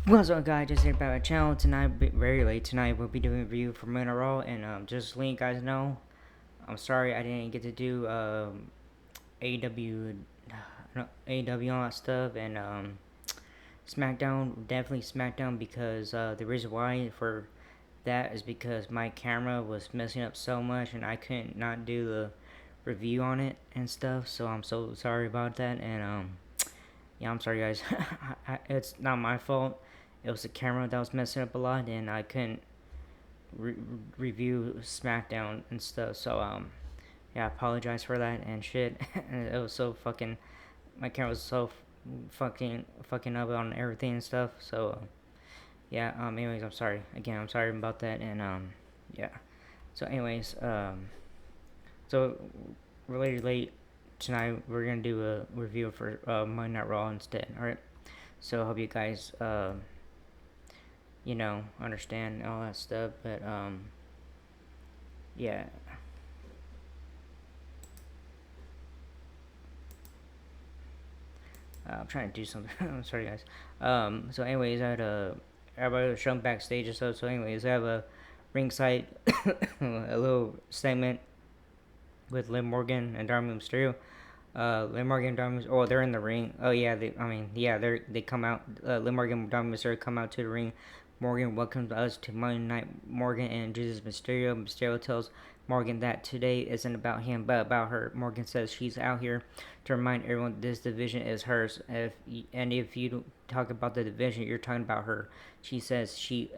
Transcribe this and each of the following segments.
What's up, guys? Just here about my channel tonight. Very late tonight. We'll be doing a review for Monday Night Raw, and just to let you guys know, I'm sorry I didn't get to do AW, no, AW all that stuff, and SmackDown. Definitely SmackDown because the reason why for that is because my camera was messing up so much, and I couldn't not do the review on it and stuff. So I'm so sorry about that, and yeah, I'm sorry, guys. It's not my fault. It was the camera that was messing up a lot, and I couldn't review SmackDown and stuff. So yeah, I apologize for that and shit. And it was so fucking. My camera was so fucking up on everything and stuff. So yeah. Anyways, I'm sorry. Again, I'm sorry about that, and yeah. So anyways, so related late tonight, we're gonna do a review for Monday Night Raw instead. All right. So I hope you guys understand all that stuff. But yeah. I'm trying to do something. I'm sorry, guys. So anyways, I had everybody was shown backstage and stuff. So anyways, I have a ringside, a little segment with Liv Morgan and Dominic Mysterio. Liv Morgan and Dominic, oh, they're in the ring. Oh yeah, they come out. Liv Morgan and Dominic Mysterio come out to the ring. Morgan welcomes us to Monday Night. Morgan and Jesus Mysterio. Mysterio tells Morgan that today isn't about him but about her. Morgan says she's out here to remind everyone this division is hers. If you talk about the division, you're talking about her. She says she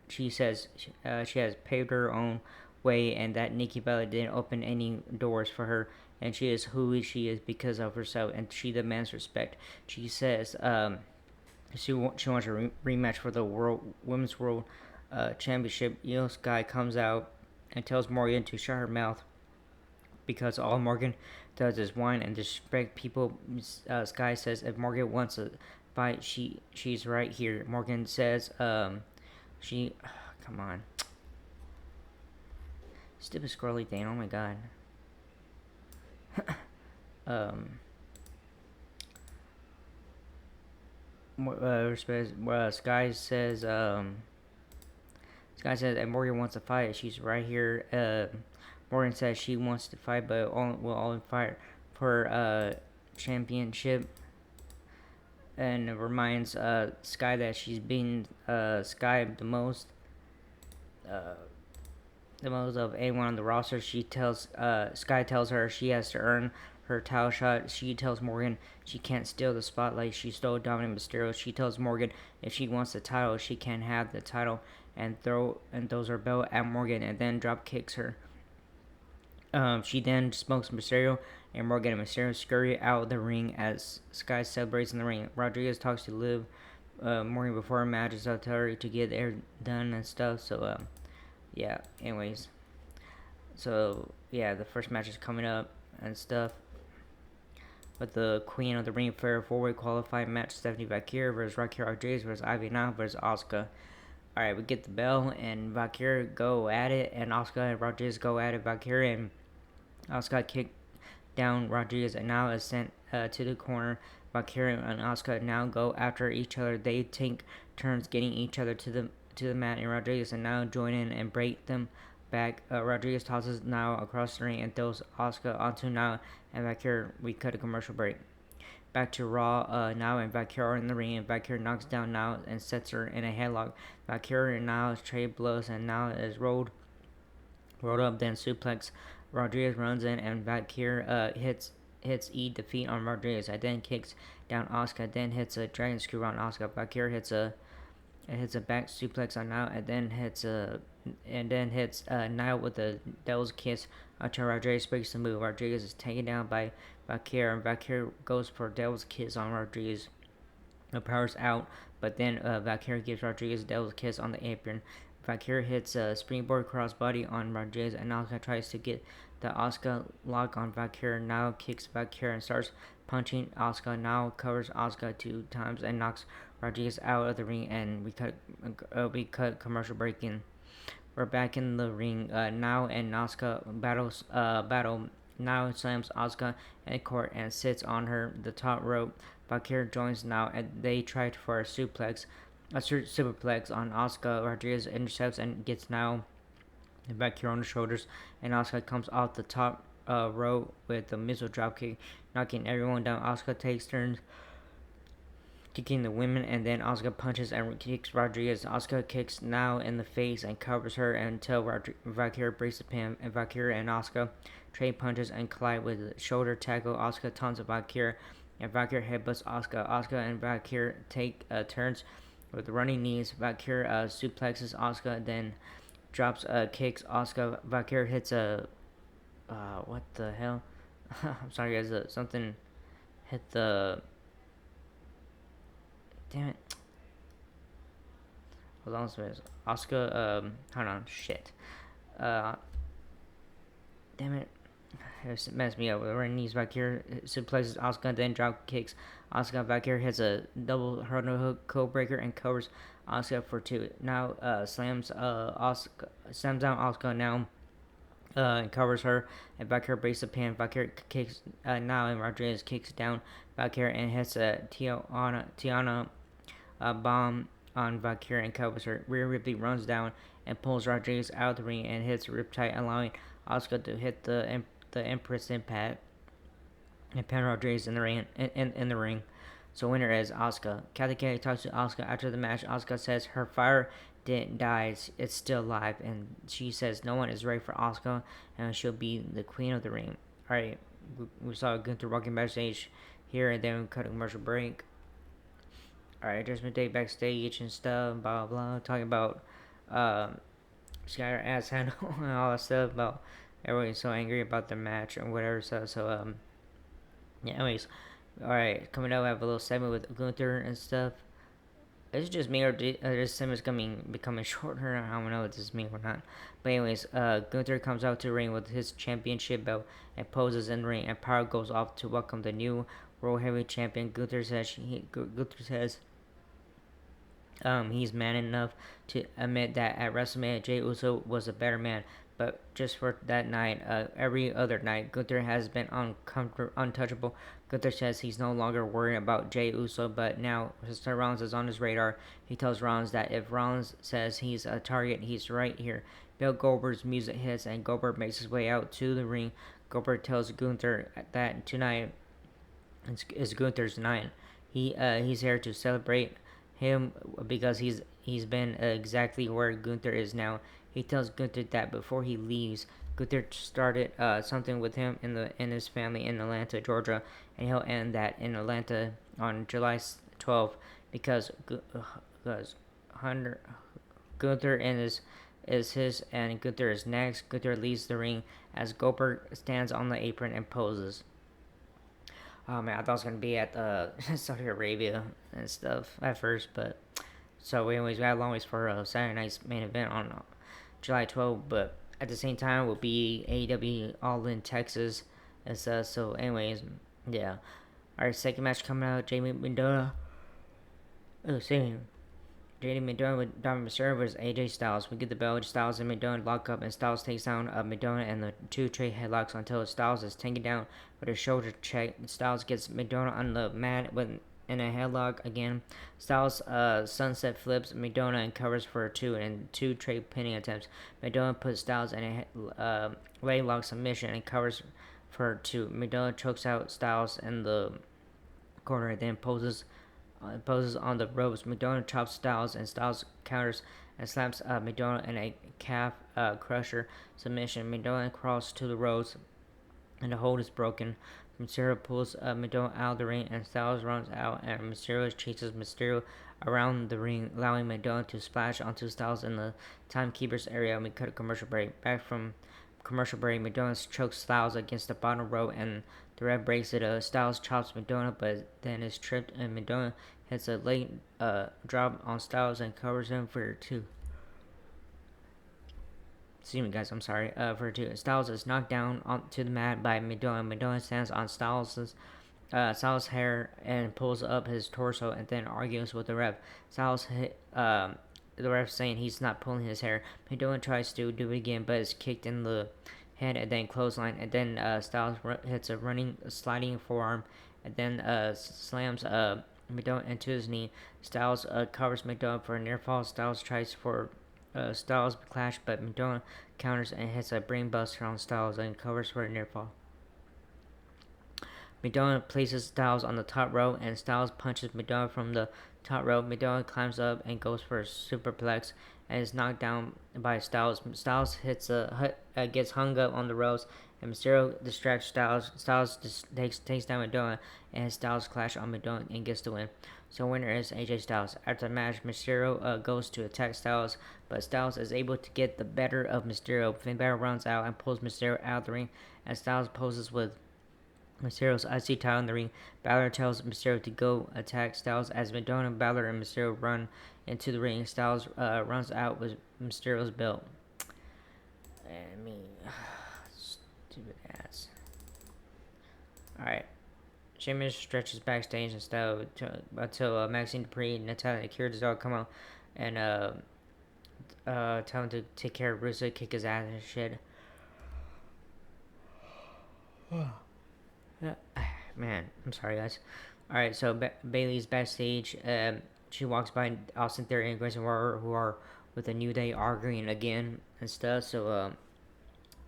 says she has paved her own way, and that Nikki Bella didn't open any doors for her, and she is who she is because of herself, and she demands respect. She says she wants a rematch for the women's world championship. Io Sky comes out and tells Morgan to shut her mouth because all Morgan does is whine and disrespect people. Sky says if Morgan wants a fight, she's right here. Morgan says she come on, stupid scrolly thing. Oh my god. um Sky says that Morgan wants to fight. She's right here. Morgan says she wants to fight, but will only fight for championship. And it reminds Sky that she's been Sky uh, the most of anyone on the roster. She tells Sky tells her she has to earn her title shot. She tells Morgan she can't steal the spotlight. She stole Dominic Mysterio. She tells Morgan if she wants the title, she can have the title, and throws her belt at Morgan and then drop kicks her. She then smokes Mysterio, and Morgan and Mysterio scurry out of the ring as Sky celebrates in the ring. Rodriguez talks to Liv Morgan before a match, so tell her to get there done and stuff. So yeah. Anyways, so yeah, the first match is coming up and stuff. With the Queen of the Ring Fair 4-way qualified match, Stephanie Valkyrie versus Raquel Rodriguez versus Ivy Nile versus Asuka. Alright, we get the bell, and Valkyrie go at it, and Asuka and Rodriguez go at it. Valkyrie and Asuka kick down Rodriguez, and now is sent to the corner. Valkyrie and Asuka now go after each other. They take turns getting each other to the mat, and Rodriguez and now join in and break them back. Rodriguez tosses Nile across the ring and throws Asuka onto Nile and Valkyrie. We cut a commercial break. Back to Raw, Nile and Valkyrie are in the ring, and Valkyrie knocks down Nile and sets her in a headlock. Valkyrie and Nile trade blows, and Nile is rolled up, then suplex. Rodriguez runs in, and Valkyrie hits defeat on Rodriguez. And then kicks down Asuka, then hits a dragon screw on Asuka. Valkyrie hits a back suplex on Nile, and then hits Nile with a devil's kiss until Rodriguez breaks the move. Rodriguez is taken down by Valkyrie, and Valkyrie goes for devil's kiss on Rodriguez. The power's out, but then Valkyrie gives Rodriguez a devil's kiss on the apron. Valkyrie hits a springboard crossbody on Rodriguez, and Asuka tries to get the Asuka lock on Valkyrie. Now kicks Valkyrie and starts punching Asuka. Now covers Asuka 2 times and knocks Rodriguez out of the ring, and we cut commercial break in. We're back in the ring now, and Asuka battle. Now slams Asuka in court and sits on her the top rope. Valkyrie joins now, and they try for a suplex, a superplex on Asuka. Rodriguez intercepts and gets now back here on the shoulders, and Asuka comes off the top rope with a missile dropkick, knocking everyone down. Asuka takes turns kicking the women, and then Asuka punches and kicks Rodriguez. Asuka kicks now in the face and covers her until Valkyria breaks the pin, and Valkyria and Asuka trade punches and collide with a shoulder tackle. Asuka taunts Valkyria, and Valkyria headbutts Asuka. Asuka and Valkyria take turns with running knees. Valkyria suplexes Asuka, then drops kicks Asuka. Valkyria hits a what the hell? I'm sorry guys, something hit the damn it. Hold on a second. Asuka, hold on, shit. Uh, damn it. It messed me up. Running knees back here, suplexes Asuka, then drop kicks. Asuka back here hits a double hurdle hook code breaker and covers Asuka for two. Now, slams down Asuka now. And covers her, and back here breaks the pin. Valkyria kicks now, and Rodriguez kicks down Valkyria and hits a Tiana bomb on Valkyria and covers her. Rhea Ripley runs down and pulls Rodriguez out of the ring and hits Riptide, allowing Asuka to hit the Empress Impact and pin Rodriguez in the ring. So winner is Asuka. Kathy Kelly talks to Asuka after the match. Asuka says her fire didn't die; it's still alive, and she says no one is ready for Asuka, and she'll be the queen of the ring. All right, we saw Gunther walking backstage here, and then we cut a commercial break. Alright, Judgment Day backstage and stuff, blah blah, talking about Skyler ass handle and all that stuff about everybody's so angry about the match and whatever. So yeah. Anyways, alright, coming up, I have a little segment with Gunther and stuff. Is it just me, or this segment's becoming shorter? I don't know if this is me or not. But anyways, Gunther comes out to the ring with his championship belt and poses in the ring, and Power goes off to welcome the new World Heavyweight Champion. Gunther says he's man enough to admit that at WrestleMania, Jey Uso was a better man. But just for that night, every other night, Gunther has been untouchable. Gunther says he's no longer worried about Jey Uso, but now Seth Rollins is on his radar. He tells Rollins that if Rollins says he's a target, he's right here. Bill Goldberg's music hits, and Goldberg makes his way out to the ring. Goldberg tells Gunther that tonight is Gunther's night. He's here to celebrate him because he's been exactly where Gunther is now. He tells Gunther that before he leaves, Gunther started something with him in his family in Atlanta, Georgia, and he'll end that in Atlanta on July 12th because Gunther is his, and Gunther is next. Gunther leaves the ring as Goldberg stands on the apron and poses. Oh man, I thought it was gonna be at Saudi Arabia and stuff at first, but so anyways, we had a long ways for Saturday night's main event on July 12th, but at the same time, will be AEW All In Texas and stuff. So anyways, yeah. Our second match coming out, Jamie Mendona. Oh, same. JD Mendona with Dominic Mysterio versus AJ Styles. We get the bell. Styles and Mendona lock up, and Styles takes down Mendona and the two trade headlocks until Styles is taken down with a shoulder check. Styles gets Mendona on the mat in a headlock again. Styles sunset flips Mendona and covers for two and two trade pinning attempts. Mendona puts Styles in a leg lock submission and covers for two. Mendona chokes out Styles in the corner and then poses on the ropes. Mendona chops Styles, and Styles counters and slaps Mendona in a calf crusher submission. Mendona crawls to the ropes, and the hold is broken. Mysterio pulls Mendona out of the ring, and Styles runs out, and Mysterio chases Mysterio around the ring, allowing Mendona to splash onto Styles in the timekeeper's area. We cut a commercial break. Back from commercial break, Mendona chokes Styles against the bottom rope, and the ref breaks it. Styles chops Mendona, but then is tripped, and Mendona hits a late drop on Styles and covers him for two. Excuse me, guys. I'm sorry. For two, Styles is knocked down onto the mat by Mendona. Mendona stands on Styles' hair and pulls up his torso, and then argues with the ref. Styles hit the ref saying he's not pulling his hair. Mendona tries to do it again, but is kicked in the head and then clothesline. And then Styles hits a sliding forearm, and then slams McDonald into his knee. Styles covers McDonald for a near fall. Styles tries for Styles clash, but McDonald counters and hits a brainbuster on Styles and covers for a near fall. McDonald places Styles on the top rope, and Styles punches McDonald from the top rope. McDonald climbs up and goes for a superplex and is knocked down by Styles. Styles gets hung up on the ropes, and Mysterio distracts Styles. Styles takes down McDonald, and Styles clash on McDonald and gets the win. So winner is AJ Styles. After the match, Mysterio goes to attack Styles, but Styles is able to get the better of Mysterio. Finn Balor runs out and pulls Mysterio out of the ring, and Styles poses with Mysterio's IC title in the ring. Balor tells Mysterio to go attack Styles as McDonald, Balor, and Mysterio run into the ring. Styles runs out with Mysterio's belt. I mean, stupid ass. Alright. Sheamus stretches backstage and stuff until Maxine Dupree and Natalya and Akira Tozawa come out and tell him to take care of Rusev, kick his ass and shit. Man, I'm sorry, guys. Alright, so Bailey's backstage. She walks by Austin Theory and Grayson Waller, who are with the New Day arguing again and stuff. So,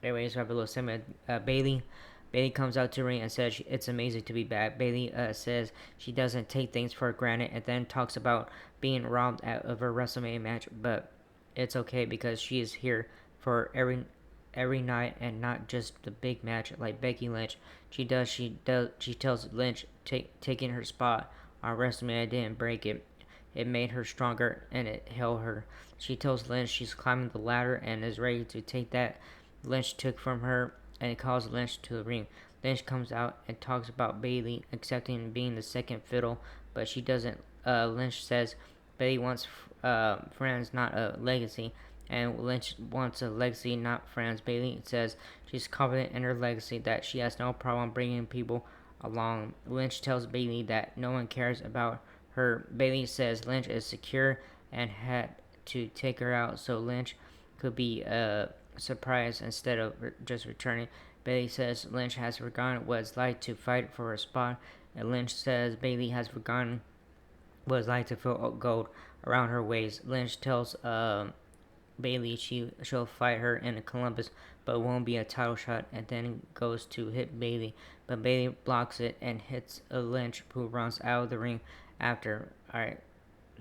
anyways, we have a little segment. Bailey comes out to the ring and says it's amazing to be back. Bailey says she doesn't take things for granted and then talks about being robbed of her WrestleMania match, but it's okay because she is here for every night and not just the big match like Becky Lynch. She tells Lynch taking her spot on WrestleMania didn't break it. It made her stronger and it held her. She tells Lynch she's climbing the ladder and is ready to take that Lynch took from her and calls Lynch to the ring. Lynch comes out and talks about Bailey accepting being the second fiddle, but she doesn't. Lynch says Bailey wants friends, not a legacy, and Lynch wants a legacy, not friends. Bailey says she's confident in her legacy, that she has no problem bringing people along. Lynch tells Bailey that no one cares about her. Bailey says Lynch is secure and had to take her out so Lynch could be surprised instead of just returning. Bailey says Lynch has forgotten what it's like to fight for a spot, and Lynch says Bailey has forgotten what it's like to feel gold around her waist. Lynch tells Bailey she'll fight her in Columbus, but it won't be a title shot, and then goes to hit Bailey, but Bailey blocks it and hits a Lynch, who runs out of the ring after. Alright,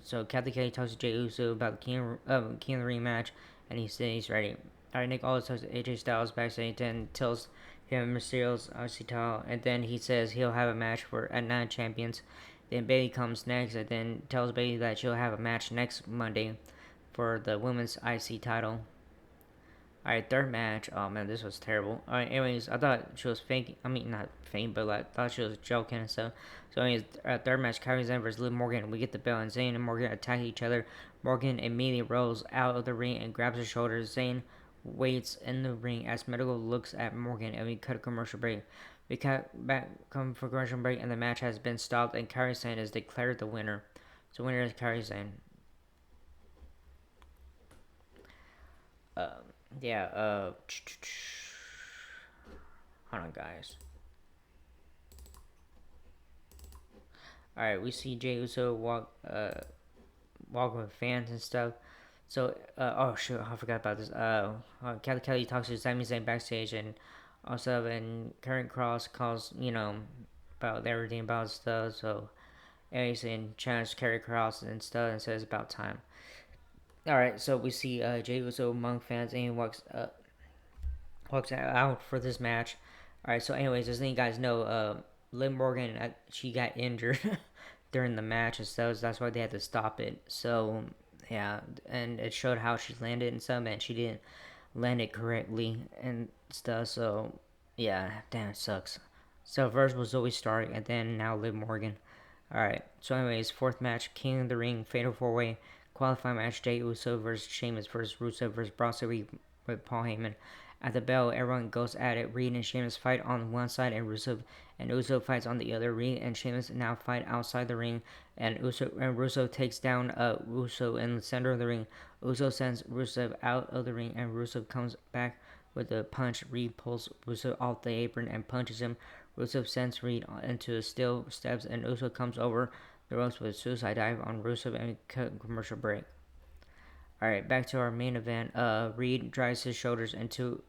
so Kathy Kelly talks to Jey Uso about the King of the Ring match, and he says he's ready. Alright, Nick Aldis talks to AJ Styles backstage and tells him Mysterio's IC title, and then he says he'll have a match for at Night Champions. Then Bailey comes next and then tells Bailey that she'll have a match next Monday for the women's IC title. Alright, third match. Oh man, this was terrible. Alright, anyways, I thought she was faking. I mean, not faking, but like, I thought she was joking and stuff. So, anyways, third match, Kairi Sane versus Liv Morgan. We get the bell, and Zayn and Morgan attack each other. Morgan immediately rolls out of the ring and grabs her shoulder. Zayn waits in the ring as Medical looks at Morgan, and we cut a commercial break. We come for commercial break, and the match has been stopped, and Kairi Sane is declared the winner. So, winner is Kairi Sane. Hold on, guys. Alright, we see Jey Uso walk with fans and stuff. So, oh shoot, I forgot about this. Kelly talks to Sami Zayn backstage, and also, and Karrion Kross calls, about everything about stuff. So, anyways, and challenges Karrion Kross and stuff, and says about time. Alright, so we see Jey Uso among fans, and he walks out for this match. Alright, so anyways, just letting you guys know, Liv Morgan, she got injured during the match and stuff, so that's why they had to stop it. So, yeah, and it showed how she landed and stuff, and she didn't land it correctly and stuff, so, yeah, damn, it sucks. So, first was Zoe Stark, and then now Liv Morgan. Alright, so anyways, fourth match, King of the Ring, Fatal 4-Way, qualifying match, Jey Uso versus Sheamus versus Rusev versus Braun Strowman with Paul Heyman. At the bell, everyone goes at it. Reed and Sheamus fight on one side, and Uso fights on the other. Reed and Sheamus now fight outside the ring, and Russo takes down Uso in the center of the ring. Uso sends Rusev out of the ring, and Rusev comes back with a punch. Reed pulls Rusev off the apron and punches him. Rusev sends Reed into a steel steps, and Uso comes over the ropes with suicide dive on Rusev and commercial break. All right, back to our main event. Reed drives his shoulders into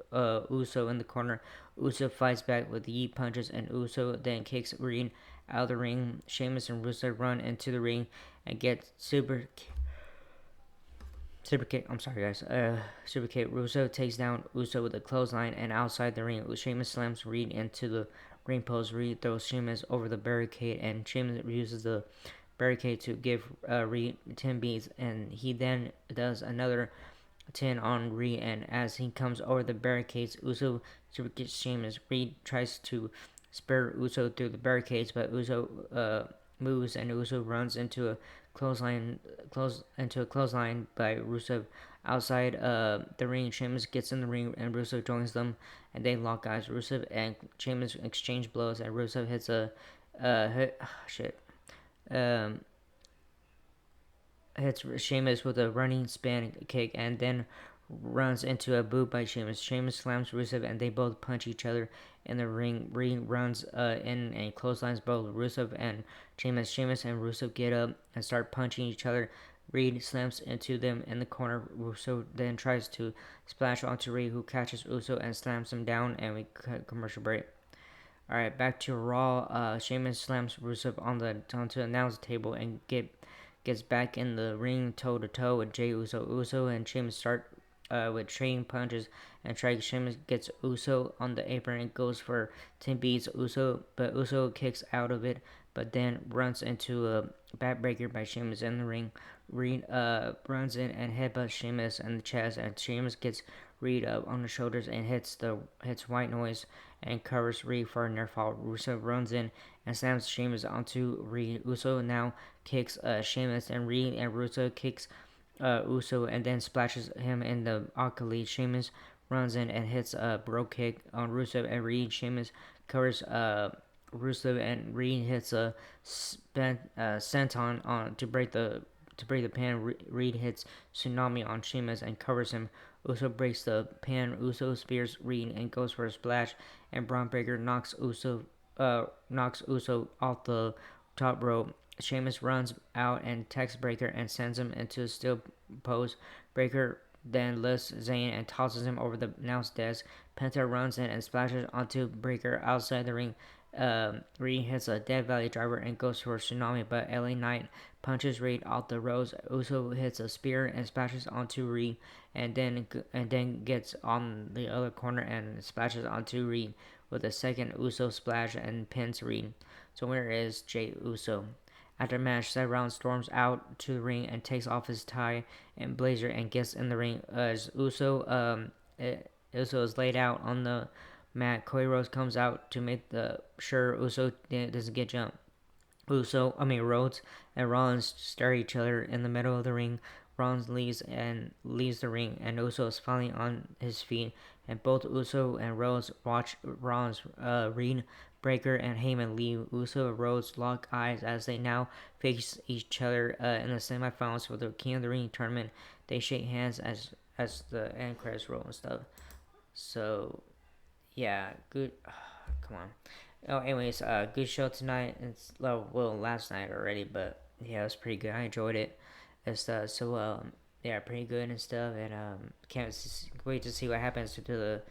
Uso in the corner. Uso fights back with yeet punches, and Uso then kicks Reed out of the ring. Sheamus and Rusev run into the ring and get super kick. I'm sorry, guys. Super kick. Rusev takes down Uso with a clothesline, and outside the ring, Sheamus slams Reed into the ring post. Reed throws Sheamus over the barricade, and Sheamus uses the barricade to give Reed 10 beats, and he then does another 10 on Reed, and as he comes over the barricades, Uso super kicks Sheamus. Reed tries to spare Uso through the barricades, but Uso moves, and Uso runs into a clothesline by Rusev. Outside the ring, Sheamus gets in the ring, and Rusev joins them, and they lock eyes. Rusev and Sheamus exchange blows, and Rusev hits a um, hits Sheamus with a running span kick, and then runs into a boot by Sheamus. Sheamus slams Rusev, and they both punch each other in the ring. Reed runs in and clotheslines both Rusev and Sheamus. Sheamus and Rusev get up and start punching each other. Reed slams into them in the corner. Rusev then tries to splash onto Reed, who catches Uso and slams him down, and we cut commercial break. Alright, back to Raw. Sheamus slams Rusev onto the announce table and gets back in the ring toe to toe with Jey Uso. Uso and Sheamus start with trading punches and try. Sheamus gets Uso on the apron and goes for 10 beats Uso, but Uso kicks out of it, but then runs into a backbreaker by Sheamus in the ring. Reed runs in and headbutts Sheamus in the chest, and Sheamus gets Reed up on the shoulders and hits White Noise and covers Reed for a near fall. Rusev runs in and slams Sheamus onto Reed. Uso now kicks Sheamus, and Reed and Rusev kicks Uso and then splashes him in the accolade. Sheamus runs in and hits a bro kick on Rusev and Reed. Sheamus covers Rusev, and Reed hits a senton on to break the pin. Reed hits Tsunami on Sheamus and covers him. Uso breaks the pin. Uso spears Reed and goes for a splash, and Braun Breaker knocks Uso off the top rope. Sheamus runs out and attacks Breaker and sends him into a steel pose. Breaker then lifts Zayn and tosses him over the announce desk. Penta runs in and splashes onto Breaker outside the ring. Reed hits a Death Valley driver and goes for a Tsunami, but LA Knight punches Reed off the ropes. Uso hits a spear and splashes onto Reed, and then gets on the other corner and splashes onto Reed with a second Uso splash and pins Reed. So winner is Jey Uso. After match, Seth Rollins storms out to the ring and takes off his tie and blazer and gets in the ring as Uso is laid out on the mat. Cody Rhodes comes out to make sure Uso doesn't get jumped. Rhodes and Rollins stare at each other in the middle of the ring. Rollins leaves the ring, and Uso is finally on his feet. And both Uso and Rhodes watch Rollins, Reed, Breaker, and Heyman leave. Uso and Rhodes lock eyes as they now face each other in the semifinals for the King of the Ring tournament. They shake hands as the end credits roll and stuff. So, yeah, good. Come on. Oh, anyways, good show tonight. It's last night already, but yeah, it was pretty good. I enjoyed it and stuff. So, yeah, pretty good and stuff. And can't wait to see what happens to the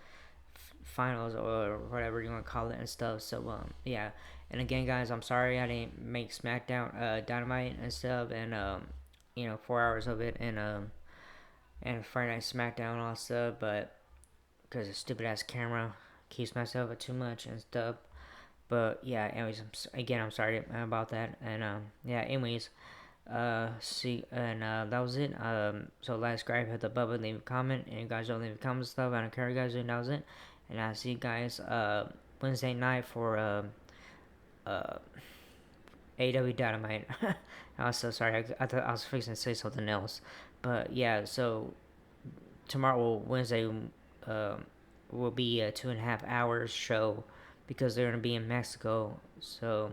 finals or whatever you want to call it and stuff. So, yeah. And again, guys, I'm sorry I didn't make SmackDown Dynamite and stuff, and 4 hours of it, and Friday Night SmackDown and all that stuff, but because the stupid ass camera keeps myself up too much and stuff. But yeah, anyways, I'm sorry about that. And yeah, anyways, that was it. So like, subscribe, hit the button, leave a comment, and you guys don't leave a comment stuff. I don't care, guys. And that was it. And I'll see you guys Wednesday night for AW Dynamite. I was so sorry. I thought I was fixing to say something else, but yeah. So tomorrow, Wednesday, will be a 2.5 hours show because they're gonna be in Mexico. So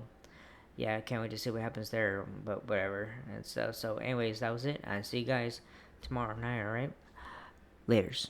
yeah, I can't wait to see what happens there. But whatever and stuff. So anyways, that was it. I see you guys tomorrow night. All right, laters.